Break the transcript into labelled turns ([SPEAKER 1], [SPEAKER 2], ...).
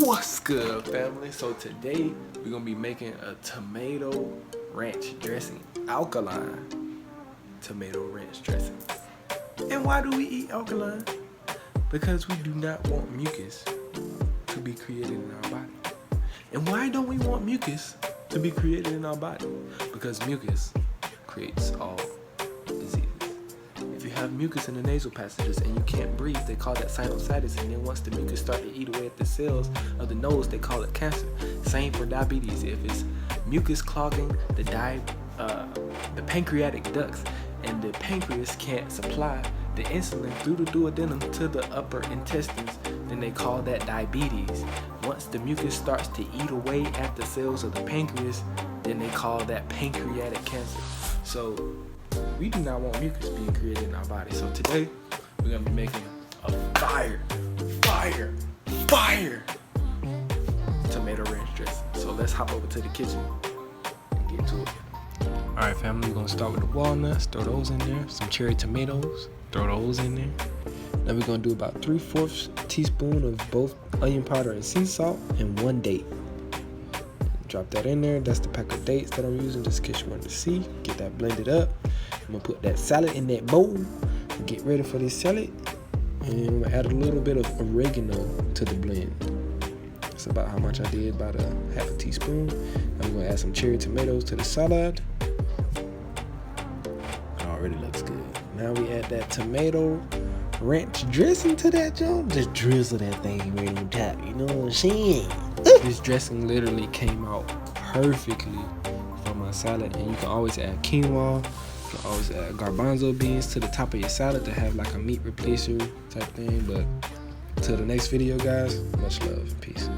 [SPEAKER 1] What's good, family? So today we're gonna be making a tomato ranch dressing, alkaline tomato ranch dressing. And why do we eat alkaline? Because we do not want mucus to be created in our body. And why don't we want mucus to be created in our body? Because mucus creates all diseases. If you have mucus in the nasal passages and you can't breathe, they call that sinusitis. And then once the mucus start to eat away at the cells of the nose, they call it cancer. Same for diabetes. If it's mucus clogging the pancreatic ducts and the pancreas can't supply the insulin through the duodenum to the upper intestines, then they call that diabetes. Once the mucus starts to eat away at the cells of the pancreas, then they call that pancreatic cancer. So we do not want mucus being created in our body. So today we're gonna be making a fire tomato ranch dressing. So let's hop over to the kitchen and get to it. Alright, family, we're gonna start with the walnuts, throw those in there, some cherry tomatoes, throw those in there. Now we're gonna do about 3/4 teaspoon of both onion powder and sea salt and 1 date. Drop that in there. That's the pack of dates that I'm using, just in case you wanted to see. Get that blended up. I'm gonna put that salad in that bowl and get ready for this salad. And I'm gonna add a little bit of oregano to the blend. That's about how much I did, about a half a teaspoon. I'm gonna add some cherry tomatoes to the salad. It already looks good. Now we add that tomato ranch dressing to that joint. Just drizzle that thing right on top, you know what I'm saying? This dressing literally came out perfectly for my salad, and you can always add quinoa, you can always add garbanzo beans to the top of your salad to have like a meat replacer type thing. But till the next video, guys, much love, peace.